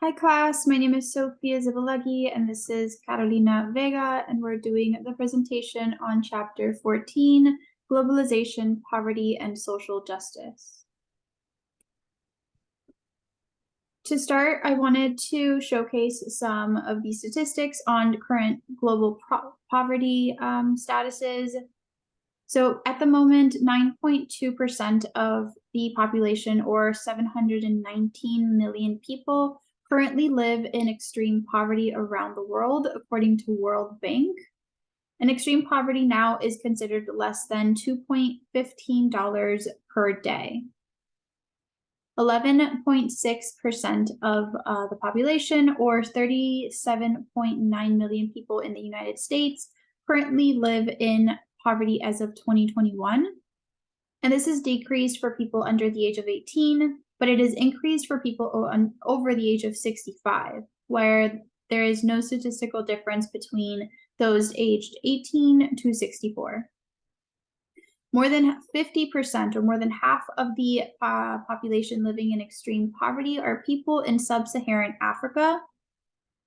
Hi class, my name is Sofia Zabalegui and this is Carolina Vega, and we're doing the presentation on chapter 14, Globalization, Poverty, and Social Justice. To start, I wanted to showcase some of the statistics on current global poverty statuses. So at the moment, 9.2% of the population, or 719 million people, currently live in extreme poverty around the world, according to World Bank. And extreme poverty now is considered less than $2.15 per day. 11.6% of the population, or 37.9 million people in the United States, currently live in poverty as of 2021. And this is decreased for people under the age of 18, but it is increased for people over the age of 65, where there is no statistical difference between those aged 18 to 64. More than 50%, or more than half of the population living in extreme poverty, are people in sub-Saharan Africa.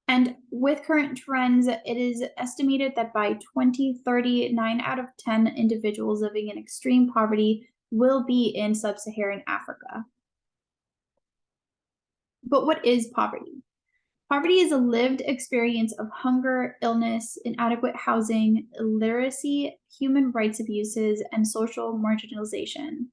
And with current trends, it is estimated that by 2030, 9 out of 10 individuals living in extreme poverty will be in sub-Saharan Africa. But what is poverty? Poverty is a lived experience of hunger, illness, inadequate housing, illiteracy, human rights abuses, and social marginalization.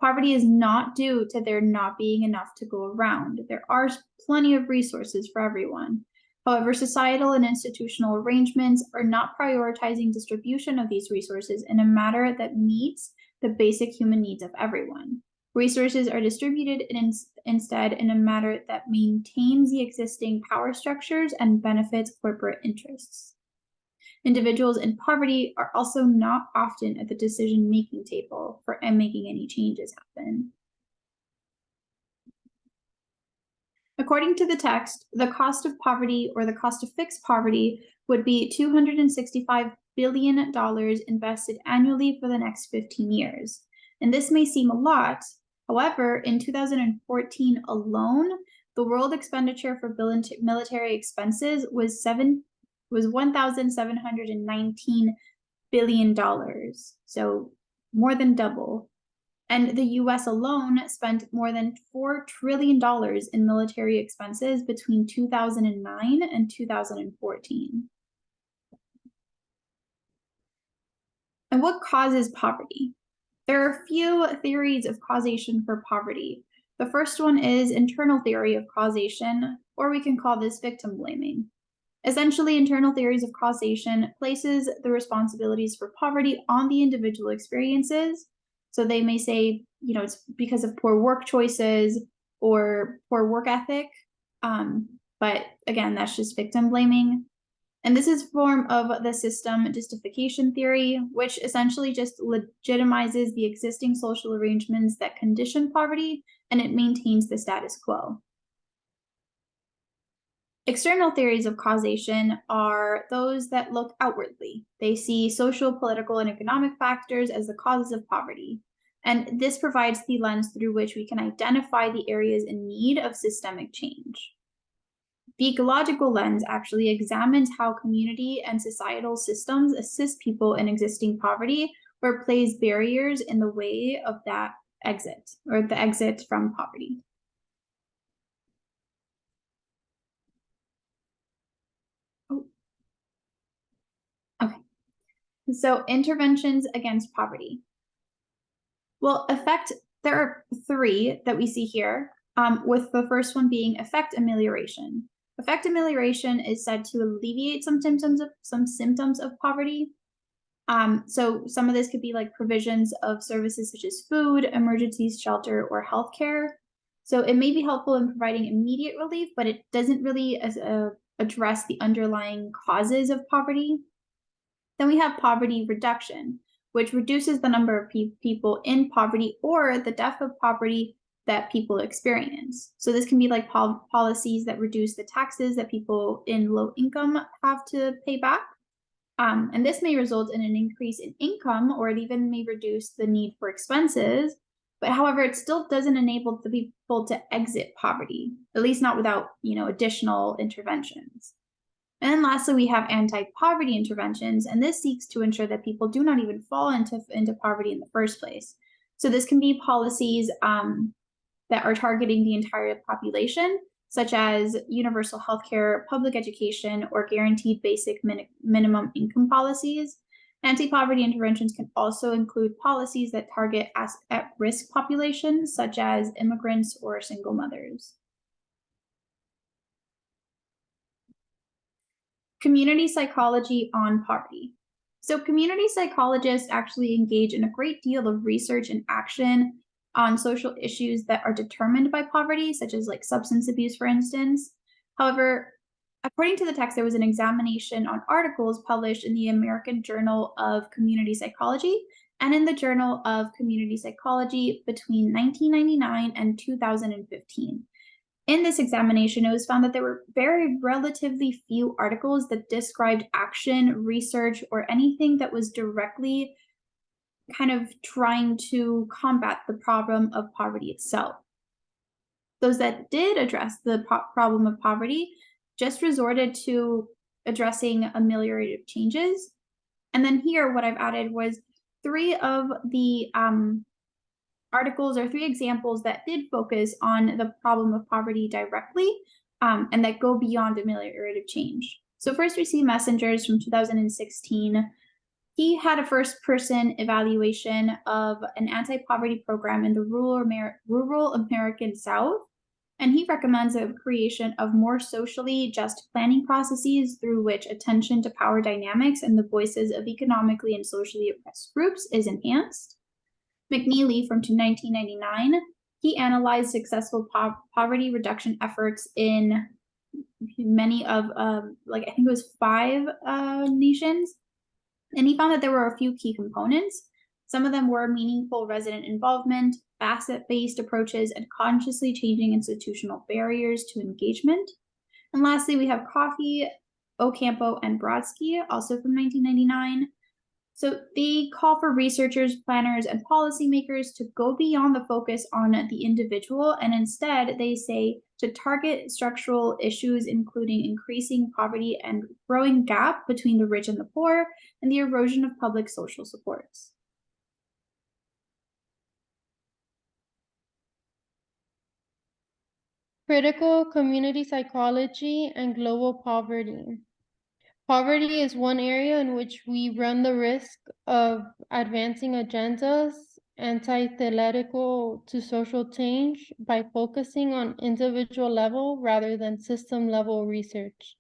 Poverty is not due to there not being enough to go around. There are plenty of resources for everyone. However, societal and institutional arrangements are not prioritizing distribution of these resources in a manner that meets the basic human needs of everyone. Resources are distributed instead in a manner that maintains the existing power structures and benefits corporate interests. Individuals in poverty are also not often at the decision-making table for making any changes happen. According to the text, the cost of poverty, or the cost of fixed poverty, would be $265 billion invested annually for the next 15 years. And this may seem a lot. However, in 2014 alone, the world expenditure for military expenses was $1,719 billion, so more than double. And the US alone spent more than $4 trillion in military expenses between 2009 and 2014. And what causes poverty? There are a few theories of causation for poverty. The first one is internal theory of causation, or we can call this victim blaming. Essentially, internal theories of causation places the responsibilities for poverty on the individual experiences. So they may say, it's because of poor work choices or poor work ethic. But again, that's just victim blaming. And this is a form of the system justification theory, which essentially just legitimizes the existing social arrangements that condition poverty, and it maintains the status quo. External theories of causation are those that look outwardly. They see social, political, and economic factors as the causes of poverty. And this provides the lens through which we can identify the areas in need of systemic change. The ecological lens actually examines how community and societal systems assist people in existing poverty, or place barriers in the way of that exit, or the exit from poverty. Okay, so interventions against poverty. Well, there are three that we see here, with the first one being effect amelioration. Effect amelioration is said to alleviate some symptoms of poverty. So some of this could be like provisions of services such as food, emergencies, shelter, or healthcare. So it may be helpful in providing immediate relief, but it doesn't really address the underlying causes of poverty. Then we have poverty reduction, which reduces the number of people in poverty or the depth of poverty that people experience. So this can be like policies that reduce the taxes that people in low income have to pay back. And this may result in an increase in income, or it even may reduce the need for expenses. But however, it still doesn't enable the people to exit poverty, at least not without, additional interventions. And then lastly, we have anti-poverty interventions, and this seeks to ensure that people do not even fall into poverty in the first place. So this can be policies that are targeting the entire population, such as universal healthcare, public education, or guaranteed basic minimum income policies. Anti-poverty interventions can also include policies that target at-risk populations, such as immigrants or single mothers. Community psychology on poverty. So, community psychologists actually engage in a great deal of research and action on social issues that are determined by poverty, such as like substance abuse, for instance. However, according to the text, there was an examination on articles published in the American Journal of Community Psychology and in the Journal of Community Psychology between 1999 and 2015. In this examination, it was found that there were very relatively few articles that described action, research, or anything that was directly kind of trying to combat the problem of poverty itself. Those that did address the problem of poverty just resorted to addressing ameliorative changes. And then here, what I've added was three of the articles or three examples that did focus on the problem of poverty directly and that go beyond ameliorative change. So first we see Messengers from 2016. He had a first-person evaluation of an anti-poverty program in the rural American South, and he recommends the creation of more socially just planning processes through which attention to power dynamics and the voices of economically and socially oppressed groups is enhanced. McNeely from 1999, he analyzed successful poverty reduction efforts in many of, I think it was 5 nations. And he found that there were a few key components. Some of them were meaningful resident involvement, asset-based approaches, and consciously changing institutional barriers to engagement. And lastly, we have Coffey, Ocampo, and Brodsky, also from 1999. So they call for researchers, planners, and policymakers to go beyond the focus on the individual, and instead they say to target structural issues, including increasing poverty and growing gap between the rich and the poor, and the erosion of public social supports. Critical community psychology and global poverty. Poverty is one area in which we run the risk of advancing agendas antithetical to social change by focusing on individual level rather than system level research.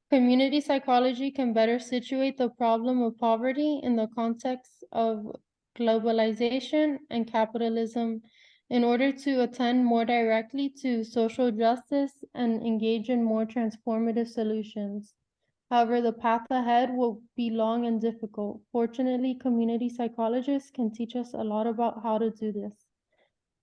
Community psychology can better situate the problem of poverty in the context of globalization and capitalism in order to attend more directly to social justice and engage in more transformative solutions. However, the path ahead will be long and difficult. Fortunately, community psychologists can teach us a lot about how to do this.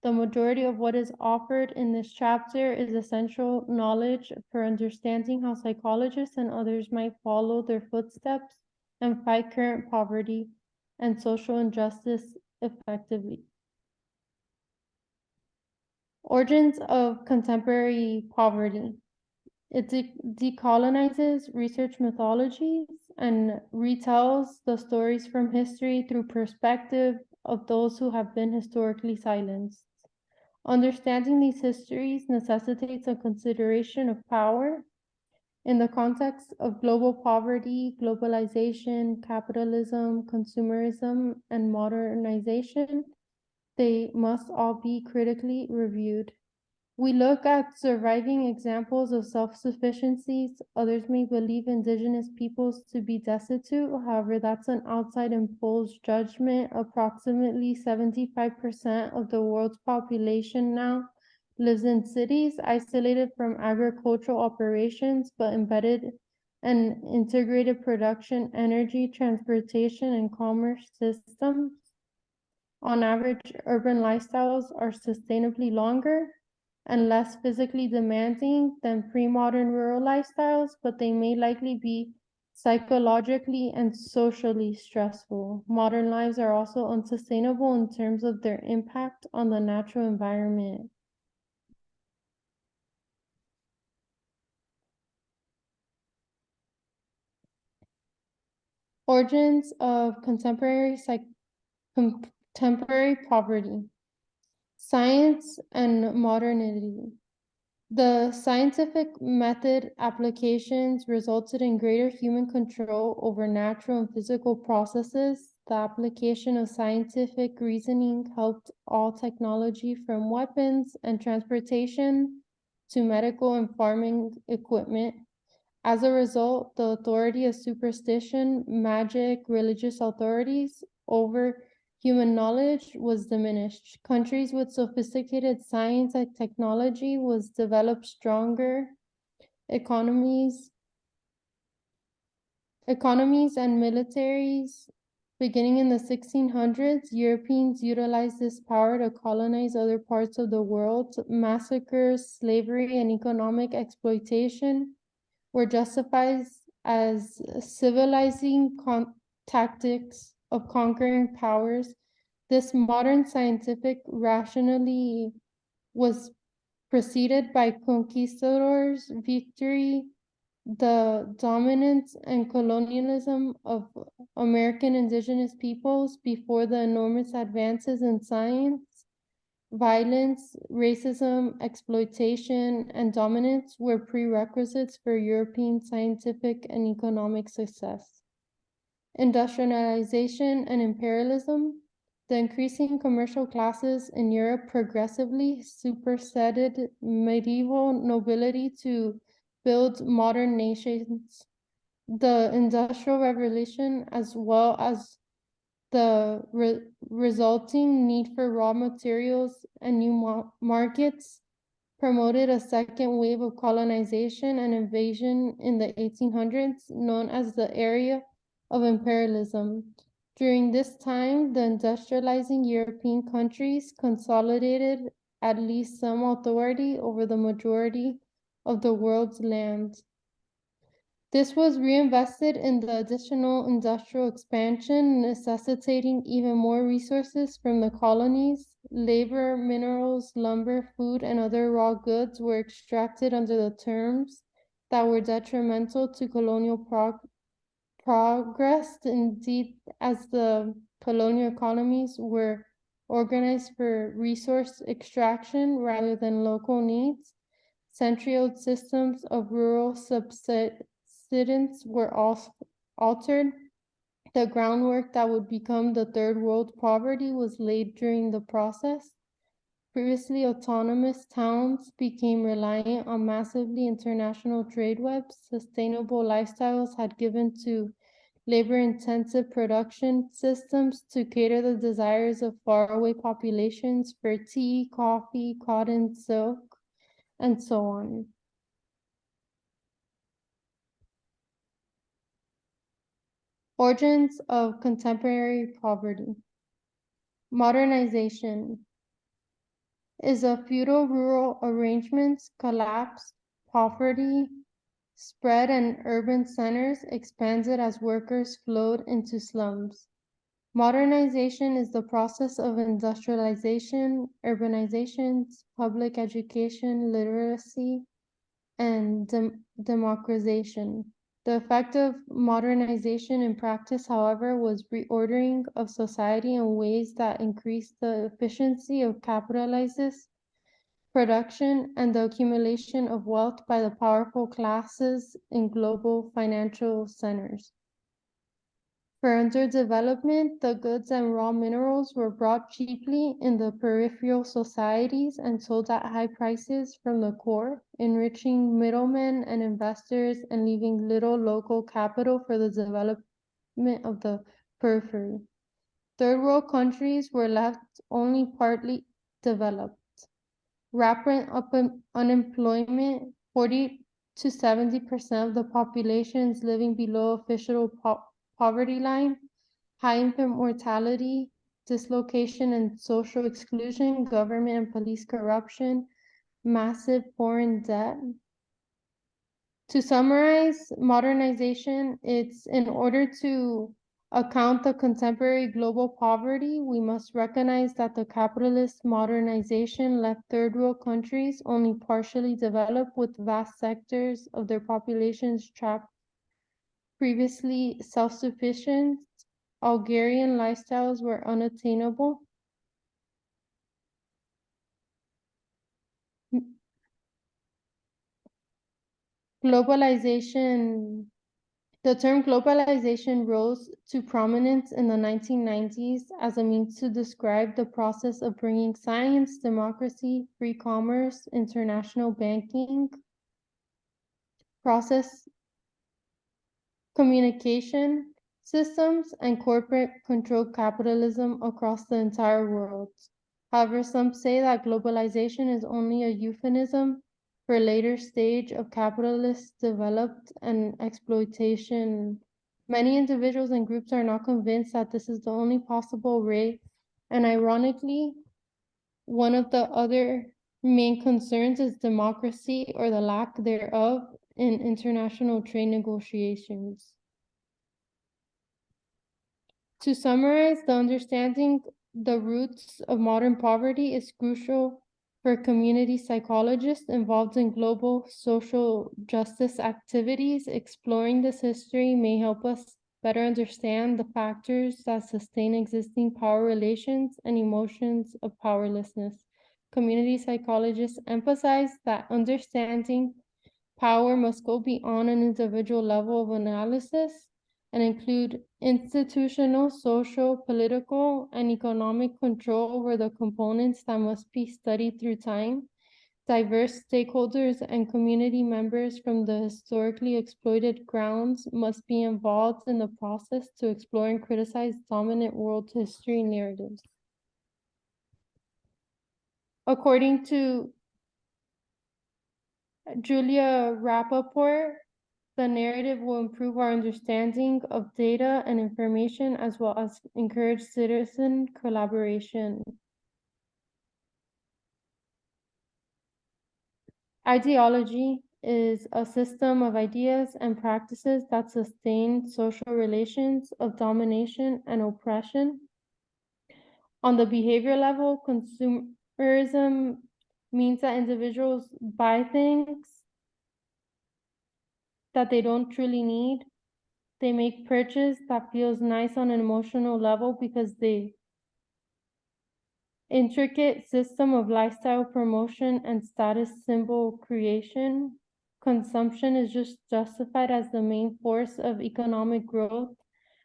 The majority of what is offered in this chapter is essential knowledge for understanding how psychologists and others might follow their footsteps and fight current poverty and social injustice effectively. Origins of contemporary poverty. It decolonizes research methodologies and retells the stories from history through perspective of those who have been historically silenced. Understanding these histories necessitates a consideration of power in the context of global poverty, globalization, capitalism, consumerism, and modernization. They must all be critically reviewed. We look at surviving examples of self-sufficiencies. Others may believe indigenous peoples to be destitute. However, that's an outside imposed judgment. Approximately 75% of the world's population now lives in cities, isolated from agricultural operations, but embedded in integrated production, energy, transportation, and commerce systems. On average, urban lifestyles are sustainably longer and less physically demanding than pre-modern rural lifestyles, but they may likely be psychologically and socially stressful. Modern lives are also unsustainable in terms of their impact on the natural environment. Origins of contemporary poverty, science and modernity. The scientific method applications resulted in greater human control over natural and physical processes. The application of scientific reasoning helped all technology from weapons and transportation to medical and farming equipment. As a result, the authority of superstition, magic, religious authorities over human knowledge was diminished. Countries with sophisticated science and technology was developed stronger economies and militaries. Beginning in the 1600s, Europeans utilized this power to colonize other parts of the world. Massacres, slavery, and economic exploitation were justified as civilizing tactics of conquering powers. This modern scientific rationale was preceded by conquistadors' victory, the dominance and colonialism of American indigenous peoples before the enormous advances in science. Violence, racism, exploitation, and dominance were prerequisites for European scientific and economic success. Industrialization and imperialism. The increasing commercial classes in Europe progressively superseded medieval nobility to build modern nations. The Industrial Revolution, as well as the resulting need for raw materials and new markets, promoted a second wave of colonization and invasion in the 1800s, known as the Era of Imperialism. During this time, the industrializing European countries consolidated at least some authority over the majority of the world's land. This was reinvested in the additional industrial expansion, necessitating even more resources from the colonies. Labor, minerals, lumber, food, and other raw goods were extracted under the terms that were detrimental to colonial progress. Indeed, as the colonial economies were organized for resource extraction rather than local needs, century-old systems of rural subsistence were altered. The groundwork that would become the third world poverty was laid during the process. Previously autonomous towns became reliant on massively international trade webs. Sustainable lifestyles had given to labor-intensive production systems to cater the desires of faraway populations for tea, coffee, cotton, silk, and so on. Origins of contemporary poverty. Modernization is a feudal rural arrangements collapsed, poverty spread, and urban centers expanded as workers flowed into slums. Modernization is the process of industrialization, urbanizations, public education, literacy, and democratization. The effect of modernization in practice, however, was reordering of society in ways that increased the efficiency of capitalizes production and the accumulation of wealth by the powerful classes in global financial centers. For underdevelopment, the goods and raw minerals were brought cheaply in the peripheral societies and sold at high prices from the core, enriching middlemen and investors and leaving little local capital for the development of the periphery. Third world countries were left only partly developed. Rapid unemployment, 40 to 70% of the population is living below official poverty line, high infant mortality, dislocation and social exclusion, government and police corruption, massive foreign debt. To summarize, modernization, it's in order to account the contemporary global poverty, we must recognize that the capitalist modernization left third world countries only partially developed with vast sectors of their populations trapped. Previously self-sufficient, Algerian lifestyles were unattainable. Globalization. The term globalization rose to prominence in the 1990s as a means to describe the process of bringing science, democracy, free commerce, international banking, process communication systems, and corporate controlled capitalism across the entire world. However, some say that globalization is only a euphemism for a later stage of capitalist development and exploitation. Many individuals and groups are not convinced that this is the only possible way, and ironically, one of the other main concerns is democracy or the lack thereof in international trade negotiations. To summarize, the understanding the roots of modern poverty is crucial for community psychologists involved in global social justice activities. Exploring this history may help us better understand the factors that sustain existing power relations and emotions of powerlessness. Community psychologists emphasize that understanding power must go beyond an individual level of analysis and include institutional, social, political, and economic control over the components that must be studied through time. Diverse stakeholders and community members from the historically exploited grounds must be involved in the process to explore and criticize dominant world history narratives. According to Julia Rappaport, the narrative will improve our understanding of data and information as well as encourage citizen collaboration. Ideology is a system of ideas and practices that sustain social relations of domination and oppression. On the behavior level, consumerism means that individuals buy things that they don't truly need. They make purchase that feels nice on an emotional level because the intricate system of lifestyle promotion and status symbol creation. Consumption is just justified as the main force of economic growth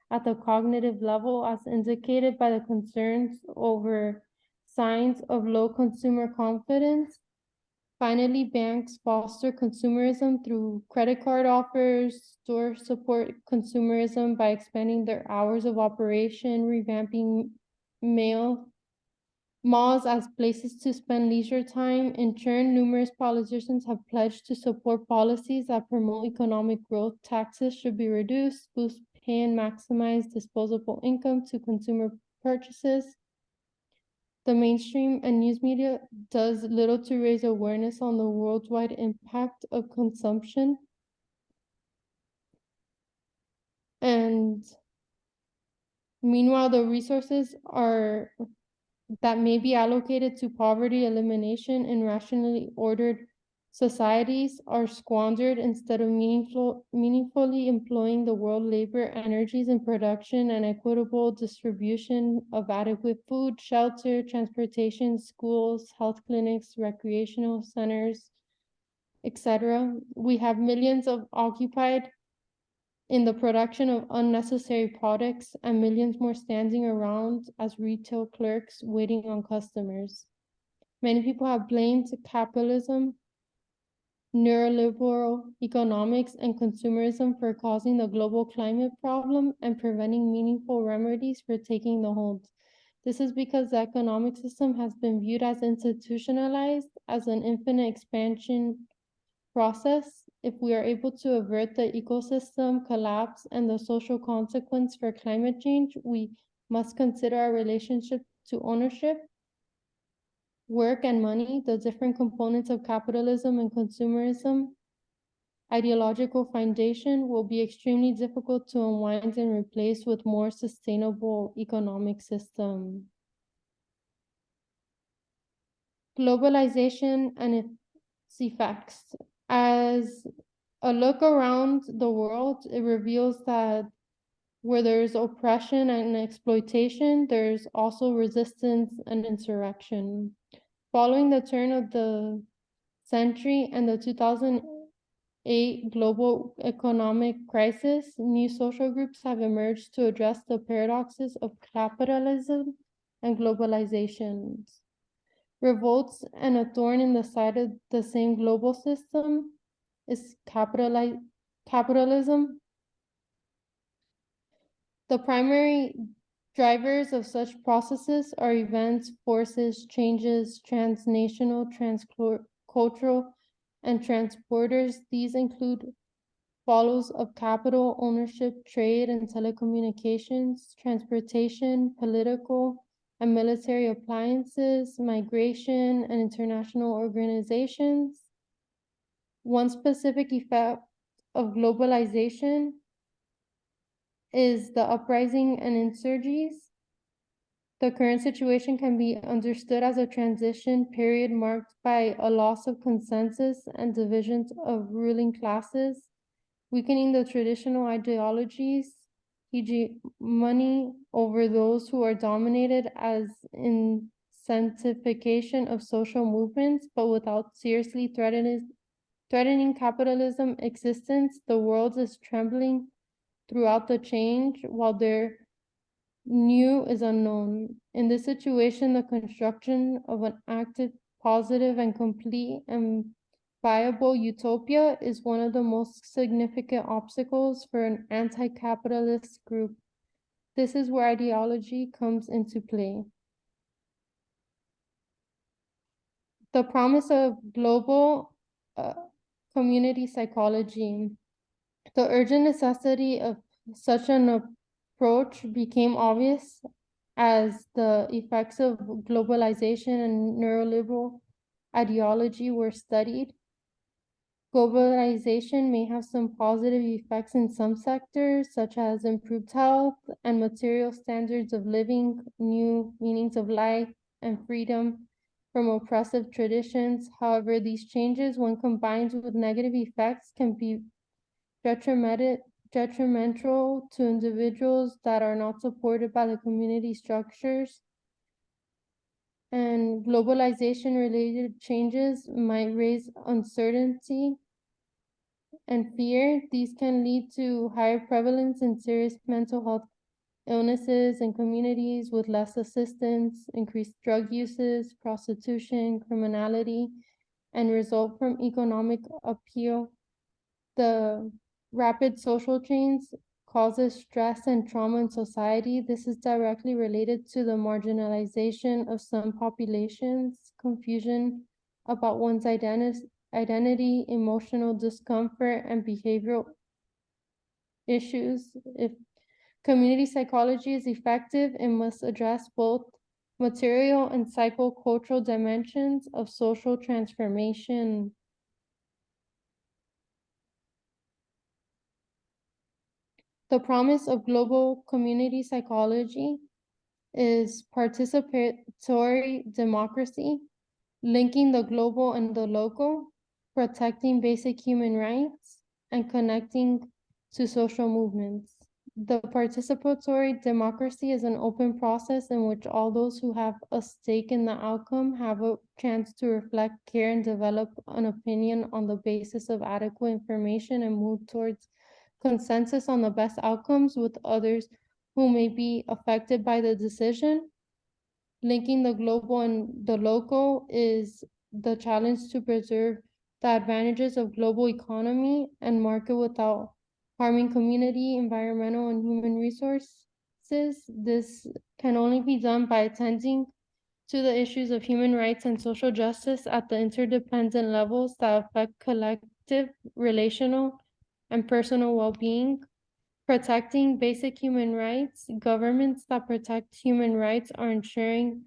at the cognitive level, as indicated by the concerns over signs of low consumer confidence. Finally, banks foster consumerism through credit card offers. Stores support consumerism by expanding their hours of operation, revamping malls as places to spend leisure time. In turn, numerous politicians have pledged to support policies that promote economic growth. Taxes should be reduced, boost pay and maximize disposable income to consumer purchases. The mainstream and news media does little to raise awareness on the worldwide impact of consumption. And meanwhile, the resources that may be allocated to poverty elimination in rationally ordered societies are squandered instead of meaningfully employing the world labor energies in production and equitable distribution of adequate food, shelter, transportation, schools, health clinics, recreational centers, etc. We have millions of occupied in the production of unnecessary products and millions more standing around as retail clerks waiting on customers. Many people have blamed capitalism, neoliberal economics, and consumerism for causing the global climate problem and preventing meaningful remedies for taking the hold. This is because the economic system has been viewed as institutionalized as an infinite expansion process. If we are able to avert the ecosystem collapse and the social consequence for climate change, we must consider our relationship to ownership, work, and money, the different components of capitalism and consumerism, ideological foundation will be extremely difficult to unwind and replace with more sustainable economic system. Globalization and its effects. As a look around the world, it reveals that where there's oppression and exploitation, there's also resistance and insurrection. Following the turn of the century and the 2008 global economic crisis, new social groups have emerged to address the paradoxes of capitalism and globalization. Revolts and a thorn in the side of the same global system is capitalism. The primary drivers of such processes are events, forces, changes, transnational, transcultural, and transporters. These include follows of capital, ownership, trade, and telecommunications, transportation, political and military appliances, migration, and international organizations. One specific effect of globalization is the uprising and insurgencies. The current situation can be understood as a transition period marked by a loss of consensus and divisions of ruling classes, weakening the traditional ideologies, hegemony over those who are dominated as incentivification of social movements, but without seriously threatening capitalism existence. The world is trembling throughout the change, while their new is unknown. In this situation, the construction of an active, positive, and complete and viable utopia is one of the most significant obstacles for an anti-capitalist group. This is where ideology comes into play. The promise of global community psychology. The urgent necessity of such an approach became obvious as the effects of globalization and neoliberal ideology were studied. Globalization may have some positive effects in some sectors, such as improved health and material standards of living, new meanings of life, and freedom from oppressive traditions. However, these changes, when combined with negative effects, can be detrimental to individuals that are not supported by the community structures. And globalization-related changes might raise uncertainty and fear. These can lead to higher prevalence in serious mental health illnesses in communities with less assistance, increased drug uses, prostitution, criminality, and result from economic upheaval. The rapid social change causes stress and trauma in society. This is directly related to the marginalization of some populations, confusion about one's identity, emotional discomfort, and behavioral issues. If community psychology is effective, it must address both material and psychocultural dimensions of social transformation. The promise of global community psychology is participatory democracy, linking the global and the local, protecting basic human rights, and connecting to social movements. The participatory democracy is an open process in which all those who have a stake in the outcome have a chance to reflect, care, and develop an opinion on the basis of adequate information and move towards consensus on the best outcomes with others who may be affected by the decision. Linking the global and the local is the challenge to preserve the advantages of global economy and market without harming community, environmental, and human resources. This can only be done by attending to the issues of human rights and social justice at the interdependent levels that affect collective, relational, and personal well-being. Protecting basic human rights. Governments that protect human rights are ensuring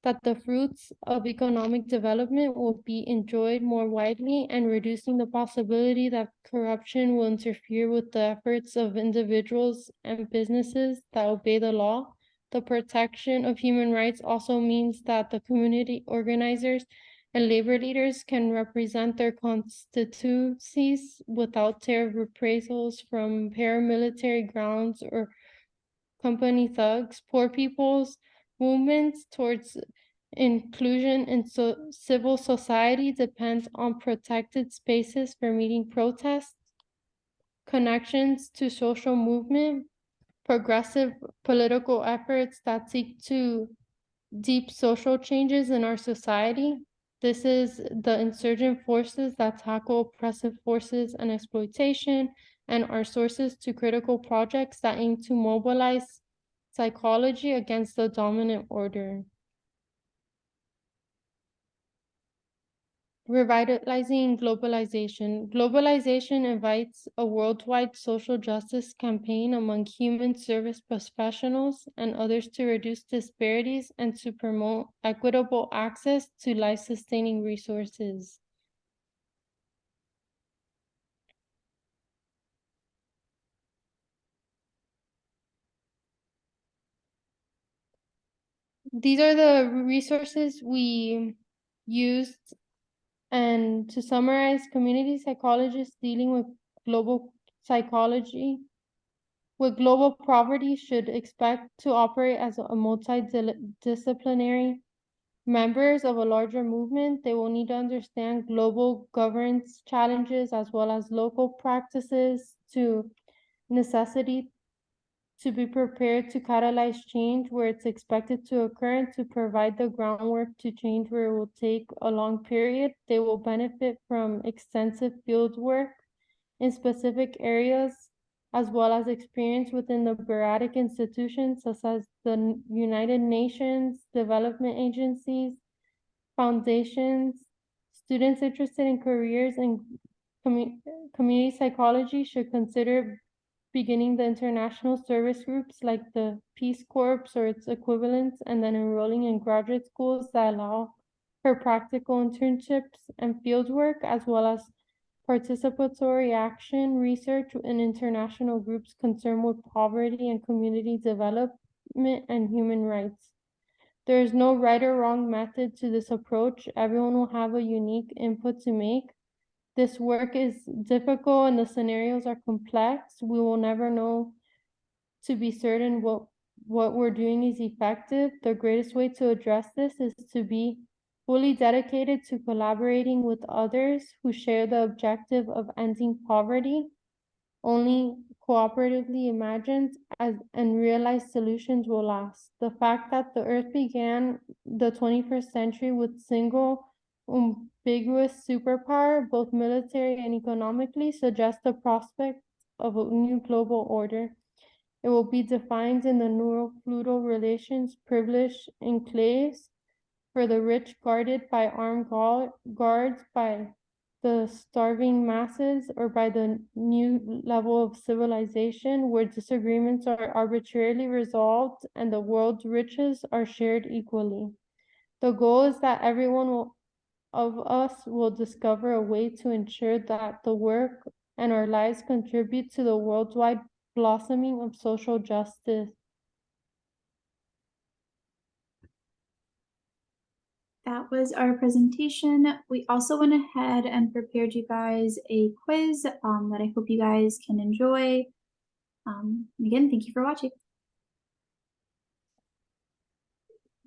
that the fruits of economic development will be enjoyed more widely and reducing the possibility that corruption will interfere with the efforts of individuals and businesses that obey the law. The protection of human rights also means that the community organizers and labor leaders can represent their constituencies without terror of reprisals from paramilitary grounds or company thugs. Poor people's movements towards inclusion in civil society depends on protected spaces for meeting protests, connections to social movement, progressive political efforts that seek to deep social changes in our society. This is the insurgent forces that tackle oppressive forces and exploitation, and are sources to critical projects that aim to mobilize psychology against the dominant order. Revitalizing globalization. Globalization invites a worldwide social justice campaign among human service professionals and others to reduce disparities and to promote equitable access to life-sustaining resources. These are the resources we used. And to summarize, community psychologists dealing with global psychology with global poverty should expect to operate as a multidisciplinary members of a larger movement. They will need to understand global governance challenges as well as local practices to necessity to be prepared to catalyze change where it's expected to occur and to provide the groundwork to change where it will take a long period. They will benefit from extensive field work in specific areas, as well as experience within the bureaucratic institutions such as the United Nations, development agencies, foundations. Students interested in careers in community psychology should consider beginning the international service groups like the Peace Corps or its equivalents, and then enrolling in graduate schools that allow for practical internships and fieldwork, as well as participatory action, research in international groups concerned with poverty and community development and human rights. There is no right or wrong method to this approach. Everyone will have a unique input to make. This work is difficult and the scenarios are complex. We will never know to be certain what we're doing is effective. The greatest way to address this is to be fully dedicated to collaborating with others who share the objective of ending poverty. Only cooperatively imagined and realized solutions will last. The fact that the Earth began the 21st century with single ambiguous superpower, both military and economically, suggests the prospect of a new global order. It will be defined in the neuro-feudal relations, privileged enclaves for the rich guarded by armed guards by the starving masses, or by the new level of civilization where disagreements are arbitrarily resolved and the world's riches are shared equally. The goal is that of us will discover a way to ensure that the work and our lives contribute to the worldwide blossoming of social justice. That was our presentation. We also went ahead and prepared you guys a quiz that I hope you guys can enjoy. Again, thank you for watching.